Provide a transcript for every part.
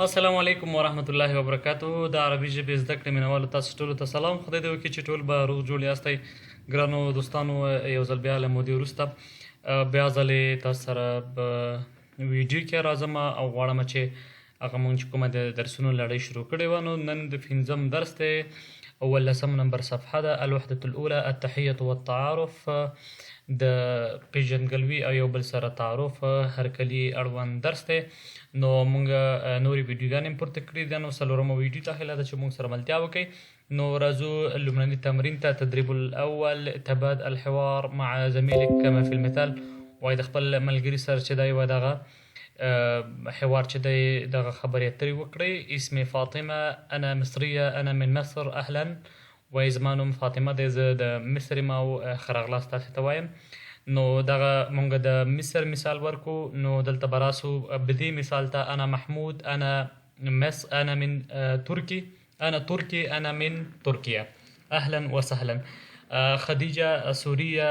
السلام علیکم ورحمت الله وبرکاتو. د عربي ژبې زده کړې مینوالو تاسو ټولو ته سلام. خدای دې وکړي چې ټول به روغ جوړ یاستئ. ګرانو دوستانو، یو ځل بیا له مودې وروسته بیا ځلې تاسو سره په ویډیو کې راځم او غواړم چې هغه مونږ چې کومه د درسونو لړۍ شروع کړې وه، نو نن د 5م درس دی، 18 نمبر صفحه ده، الوحدة الأولى التحية والتعارف، د پیژندګلوي او یو بل سره تعارف هرکلي اړوند درس دی. نو مونږ نورې ویډیوګانې هم پورته کړي دي، نو څلورمه ویډیو ته هیله ده چې مونږ سره ملتیا وکړئ. نو راځو لومړني تمرین ته. تدریب الاول تبادل الحوار مع زميلك كما في المثال. وایي د خپل ملګري سره چې دی و دغه حوار چې دی دغه خبرې اترې وکړئ. اسمي فاطمه، انا مصريه، انا من مصر، اهلا. وایي زما نوم فاطمه دی، زه د مصر یم او ښه راغلاست تاسې ته وایم. نو دغه مونږ د مصر مثال ورکو. نو دلته به راسو بدې مثال ته. انا محمود، انا مصر، انا من ترکي، انا تركي، انا من تركيا، اهلا وسهلا. خدیجه سوریه،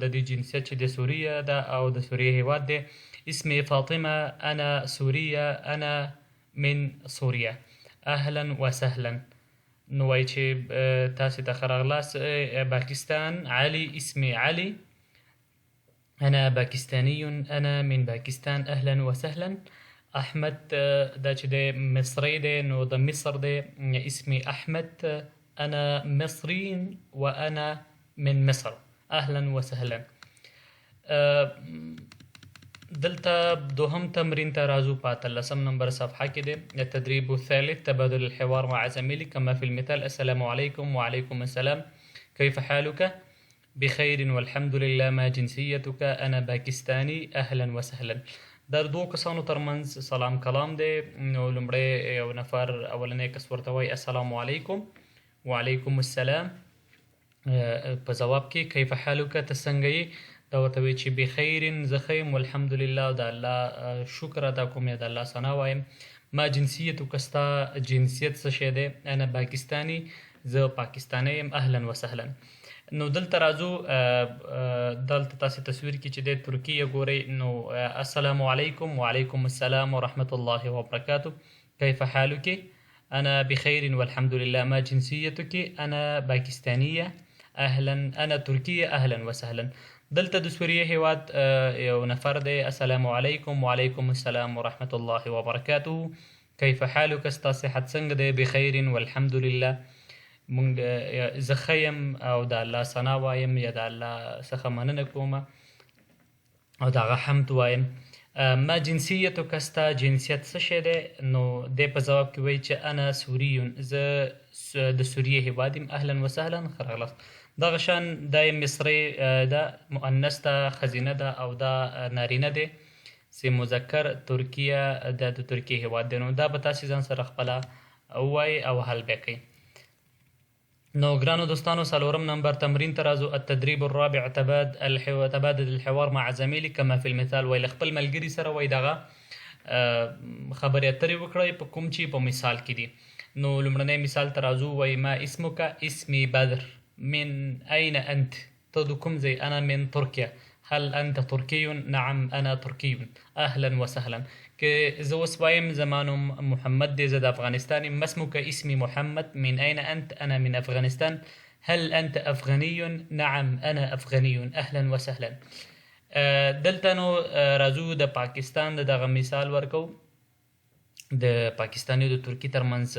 د دې جنسیت چې د سوریه ده او د سوریه هیواد دی. اسمي فاطمه، انا سوريه، انا من سوريا، اهلا وسهلا. نو وایي چې تاسې ته ښه راغلاست. باکستان، علي، اسمي علي، أنا باكستاني، أنا من باكستان، أهلا وسهلا. أحمد، دا چې دی مصری دی، نو د مصر دی. اسمي أحمد، أنا مصري وأنا من مصر، أهلا وسهلا. دلته دوهم تمرین ته راځو په 18 نمبر صفحه کې دی. التدريب الثالث تبادل الحوار مع زميلك كما في المثال. السلام عليكم. وعليكم السلام. كيف حالك؟ بخير والحمد لله. ما جنسيتك؟ أنا باكستاني، أهلا وسهلا. در دوه کسانو ترمنځ سلام کلام دی. نو لومړی یو نفر اولنی کس ورته وایي السلام علیکم. وعلیکم السلام. په جواب کې کیف حالک، ته څنګه یې؟ دا ورته وایي چې بخیر، زه ښه یم، والحمد لله، او د الله شکر ادا کوم یا د الله ثنا وایم. ما جنسیتک، ستا جنسیت څه شی دی؟ انا باکستاني، زه پاکستانی یم، اهلا وسهلا. نو دلته راځو. دلته تاسې تصویر کې چې دی ترکیه ګورئ. نو السلام علیکم. وعلیکم السلام ورحمة الله وبرکاته. کیف حالک؟ انا بخیر والحمد لله. ما جنسیتک؟ انا باکستانیه، اهلا. انا ترکیه، اهلا وسهلا. دلته د سوریه هیواد یو نفر دی. السلام علیکم. وعلیکم السلام ورحمة الله وبرکاته. کیف حالک؟ ستا صحت څنګه دی؟ بخیر والحمد لله. مونږ زه ښه یم او د الله ثنا وایم یا د الله څخه مننه کوم او د هغه حمد وایم. ما جنسیتک، ستا جنسیت څه شی دی؟ نو دی په ځواب کې وایي چې انا سوریون، زه د سوریې هیواد یم، اهلا وسهلا، ښه راغلاست. دغه شان دا مصری ده، مؤنث ده، ښځینه ده، او دا نارینه دی چې مذکر ترکیه دا د ترکیې هیواد دی. نو دا به تاسې ځان سره خپله ووایئ او حل بیا کوئ. نو ګرانو دوستانو، څلورم نمبر تمرین ته راځو. التدریب الرابع تبادل الحوار مع زميلك كما في المثال. وایي له خپل ملګري سره وایي دغه خبرې اترې وکړئ په کوم چې په مثال کې دي. نو لومړنی مثال ته راځو. وایي ما اسمک؟ اسمي بدر. من أين أنت؟ ته د کوم ځای؟ أنا من ترکیه. هل أنت تركي؟ نعم أنا تركي، أهلا وسهلا. که زه اوس وایم زما نوم محمد دی، زه د افغانستان یم. ما اسمک؟ اسمي محمد. من أين أنت؟ أنا من أفغانستان. هل أنت أفغاني؟ نعم أنا أفغاني، أهلا وسهلا. دلته نو راځو د پاکستان د دغه مثال ورکو. د پاکستاني او د ترکي ترمنځ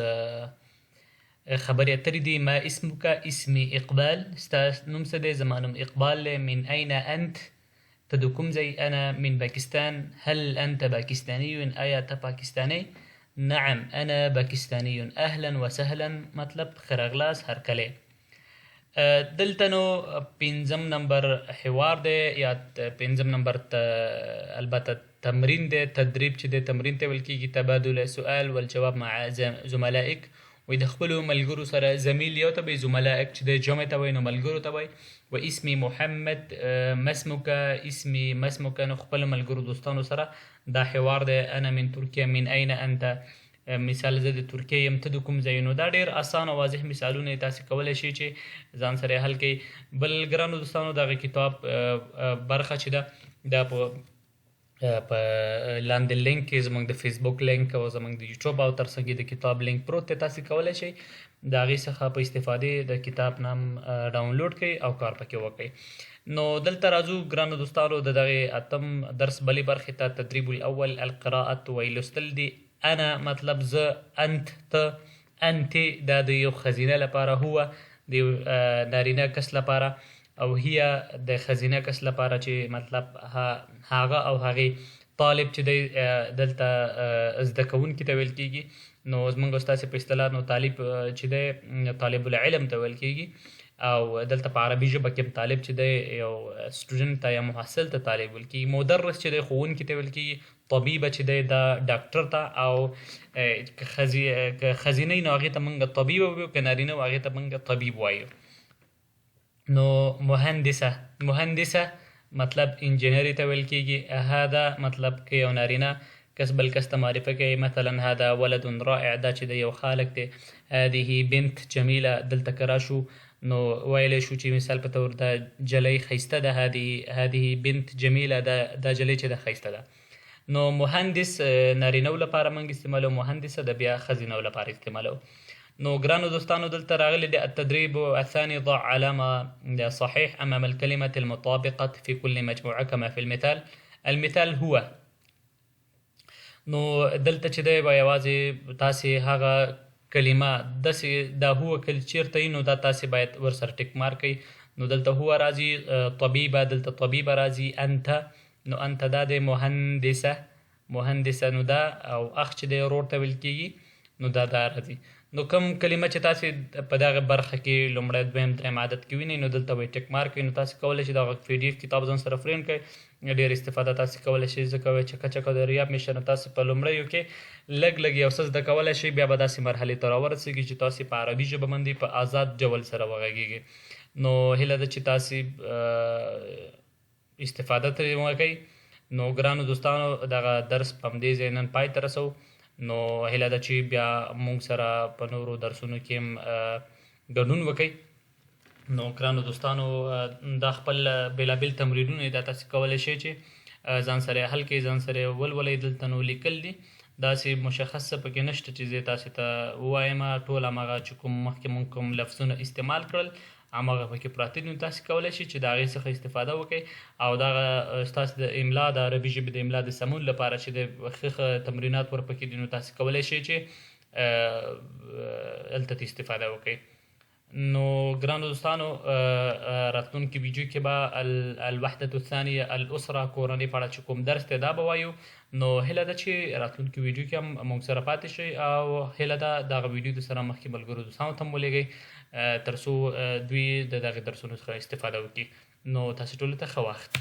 خبرې اترې دي. ما اسمک؟ اسمي اقبال. ستا نوم څه دی؟ زما نوم اقبال دی. من أين أنت؟ ته د کوم ځای؟ انا من باکستان. هل انت باکستانی؟ آیا ته پاکستانی؟ نعم انا باکستانی، اهلا وسهلا، مطلب ښه راغلاست، هرکلی. دلته نو 5م نمبر حوار دی یا 5م نمبر البته تمرین دی. تدریب چې دی تمرین ته ویل کېږي. تبادل سؤال والجواب مع زملائک. وایي د خپلو ملګرو سره. زمیل یو ته وایي، زملائک چې دی جمع ته وایي نو ملګرو ته وایي. و اسمي محمد. ما اسمک؟ اسمي ما اسمک. نو خپل ملګرو دوستانو سره دا حوار دی. انا من ترکیه. من أين أنت؟ مثال زه د ترکیې یم، ته د کوم ځای؟ نو دا ډېر اسان او واضح مثالونه تاسې کولی شئ چې ځان سره یې حل کړئ. بل ګرانو دوستانو دغه کتاب برخه چې ده دا په په لاندې لینک کې زموږ د فیسبوک لینک او زموږ د یوټیوب او ترڅنګ د کتاب لینک پروت دی، تاسو کولی شئ د هغې څخه په استفادې د کتاب نام ډاونلوډ کړئ او کار پکې وکړئ. نو دلته راځو ګرانو دوستانو د دغې اتم درس بلې برخې ته. تدریب الاول القراءة وی لوستل دي. انا مطلب زه، انت ته، انتې دا د یو ښځینه لپاره، هو د یو نارینه کس لپاره، او هي د ښځینه کس لپاره چې مطلب هغه او هغې. طالب چې دی دلته زده کوونکي ته ویل کېږي. نو زموږ او ستاسې په اصطلاح نو طالب چې دی طالب العلم ته ویل کېږي، او دلته په عربي ژبه کې طالب چې دی یو سټوډنټ ته یا محصل ته طالب ویل کېږي. مدرس چې دی ښوونکي ته ویل کېږي. طبیبه چې دی دا ډاکټر ته، او که ښځینه وي نو هغې ته موږ طبیبه وایو، که نارینه و هغې ته موږ طبیب وایو. نو مهندسه مطلب انجینری ته ویل کېږي. هذا مطلب که یو نارینه کس بل کس ته معرفه کوي، مثلا هذا ولد رائع، دا چې د یو خالق دی. هذه بنت جمیله، دلته که راشو نو ویلی شو چې مثال په طور دا جلی ښایسته ده. هذه بنت جمیله، دا جلی چې ده ښایسته ده. نو مهندس نارینهو لپاره موږ استعمالو، مهندسه د بیا ښځینهو لپاره استعمالو. نو ګرانو دوستانو دلته راغلی دی التدريب الثاني ضع علامة صحيح أمام الكلمة المطابقة في كل مجموعة كما في المثال. المثال هو. نو دلته چې دی به یوازې تاسې هغه کلمه داسې دا هو چېرته وي نو دا تاسې باید ورسره ټیک مارک کړئ. نو دلته هو راځي، طبیبه دلته طبیبه راځي، انت نو انت دا دی مهندسه نو دا، او اخ چې دی ورور ته ویل کېږي نو دا راځي. نو کوم کلمه چې تاسې په دغه برخه کې لومړی دویم دریم عادت کې وینئ نو دلته به یې ټیک مارک کړئ. نو تاسې کولی شئ دغه پی ډي اف کتاب ځان سره فرینډ کړئ. ډېر استفاده تاسې کولی شئ، ځکه وایي چکه د ریاب میشه. نو تاسې په لومړیو کې لږ یو څه زده کولی شئ، بیا به داسې مرحلې ته راورسېږي چې تاسې په عربي ژبه باندې په آزاد ډول سره وغږېږئ. نو هیله ده چې تاسې استفاده ترې وکړئ. نو ګرانو دوستانو دغه درس په همدې ځای نن پای ته رسوو. نو هیله ده چې بیا موږ سره په نورو درسونو کې هم ګډون وکړئ. نو ګرانو دوستانو دا خپل بېلابېل تمرینونه دا تاسې کولی شئ چې ځان سره حل کړئ، ځان سره ولولئ. دلته نو لیکل دي، داسې مشخص څه پکې نشته چې زه تاسې ته ووایم. ټول هماغه چې کوم مخکې مونږ کوم لفظونه استعمال کړل هماغه پکې پراته دي. نو تاسې کولی شئ چې د هغې څخه استفاده وکړئ، او دغه ستاسې د املا د عربي ژبې د املا د سمون لپاره چې د ښه تمرینات ورپکې دي نو تاسې کولی شئ چې هلته استفاده وکړئ. نو ګرانو دوستانو راتلونکي ویډیو کې به الوحدة الثانیه الاسره کورنۍ په اړه چې کوم درس دی دا به وایو. نو هیله ده چې راتلونکي ویډیو کې هم موږ سره پاتې شئ، او هیله ده دغه ویډیو د سره مخکې ملګرو دوستانو ته هم ولېږئ تر څو دوی د دغې درسونو څخه استفاده وکړي. نو تاسې ټولو ته ښه وخت.